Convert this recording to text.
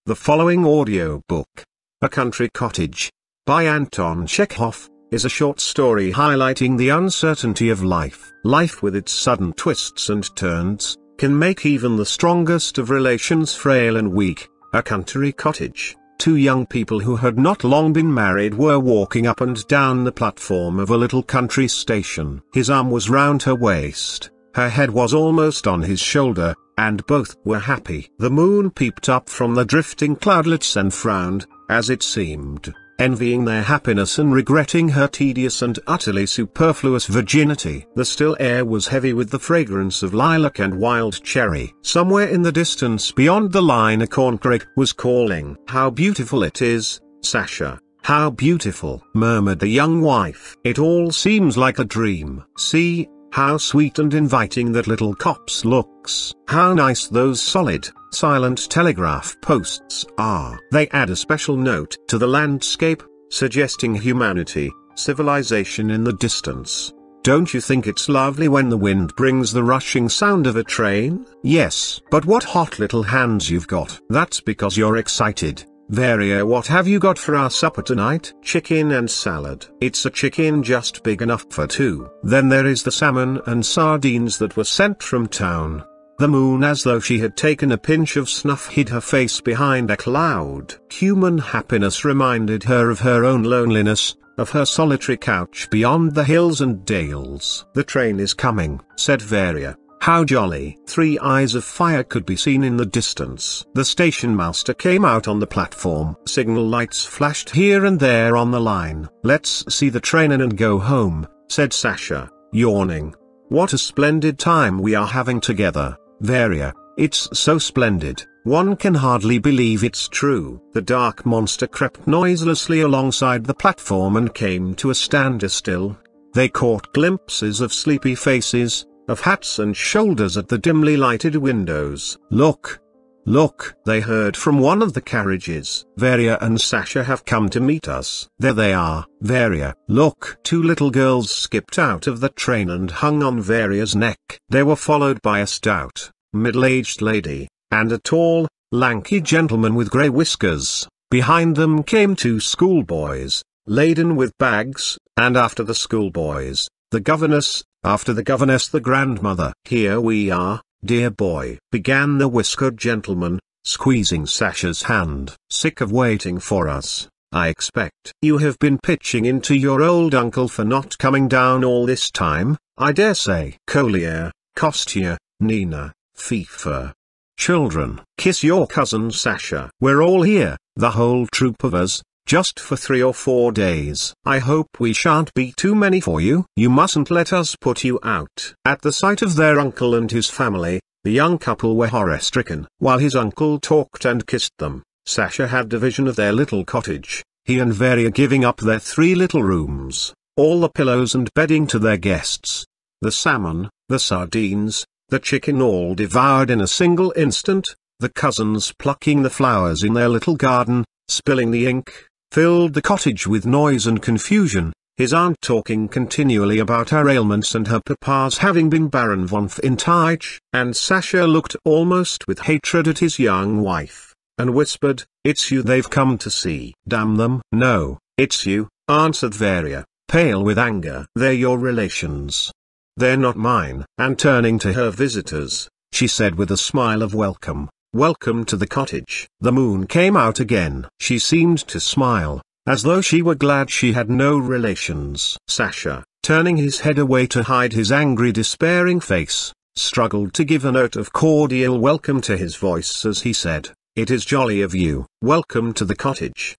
The following audio book, A Country Cottage, by Anton Chekhov, is a short story highlighting the uncertainty of life. Life with its sudden twists and turns, can make even the strongest of relations frail and weak. A country cottage. Two young people who had not long been married were walking up and down the platform of a little country station. His arm was round her waist, her head was almost on his shoulder, and both were happy. The moon peeped up from the drifting cloudlets and frowned, as it seemed, envying their happiness and regretting her tedious and utterly superfluous virginity. The still air was heavy with the fragrance of lilac and wild cherry. Somewhere in the distance beyond the line a corncrake was calling. "How beautiful it is, Sasha, how beautiful," murmured the young wife. "It all seems like a dream. See, how sweet and inviting that little copse looks. How nice those solid, silent telegraph posts are. They add a special note to the landscape, suggesting humanity, civilization in the distance. Don't you think it's lovely when the wind brings the rushing sound of a train?" "Yes, but what hot little hands you've got." "That's because you're excited. Varya, what have you got for our supper tonight?" "Chicken and salad." "It's a chicken just big enough for two." "Then there is the salmon and sardines that were sent from town." The moon, as though she had taken a pinch of snuff, hid her face behind a cloud. Human happiness reminded her of her own loneliness, of her solitary couch beyond the hills and dales. "The train is coming," said Varya. "How jolly." 3 eyes of fire could be seen in the distance. The station master came out on the platform. Signal lights flashed here and there on the line. "Let's see the train in and go home," said Sasha, yawning. "What a splendid time we are having together, Varya. It's so splendid, one can hardly believe it's true." The dark monster crept noiselessly alongside the platform and came to a standstill. They caught glimpses of sleepy faces, of hats and shoulders at the dimly lighted windows. "Look! Look!" they heard from one of the carriages. "Varya and Sasha have come to meet us." "There they are, Varya. Look!" 2 little girls skipped out of the train and hung on Varya's neck. They were followed by a stout, middle-aged lady, and a tall, lanky gentleman with grey whiskers. Behind them came 2 schoolboys, laden with bags, and after the schoolboys, the governess, after the governess the grandmother. "Here we are, dear boy," began the whiskered gentleman, squeezing Sasha's hand. "Sick of waiting for us, I expect. You have been pitching into your old uncle for not coming down all this time, I dare say." "Kolya, Kostya, Nina, Fifa. Children, kiss your cousin Sasha. We're all here, the whole troop of us, just for 3 or 4 days. I hope we shan't be too many for you. You mustn't let us put you out." At the sight of their uncle and his family, the young couple were horror-stricken. While his uncle talked and kissed them, Sasha had a vision of their little cottage, he and Varya giving up their 3 little rooms, all the pillows and bedding to their guests, the salmon, the sardines, the chicken all devoured in a single instant, the cousins plucking the flowers in their little garden, spilling the ink, filled the cottage with noise and confusion, his aunt talking continually about her ailments and her papa's having been Baron von Vintage, and Sasha looked almost with hatred at his young wife, and whispered, "It's you they've come to see." "Damn them." "No, it's you," answered Varya, pale with anger. "They're your relations. They're not mine." And turning to her visitors, she said with a smile of welcome, "Welcome to the cottage." The moon came out again. She seemed to smile, as though she were glad she had no relations. Sasha, turning his head away to hide his angry despairing face, struggled to give a note of cordial welcome to his voice as he said, "It is jolly of you. Welcome to the cottage."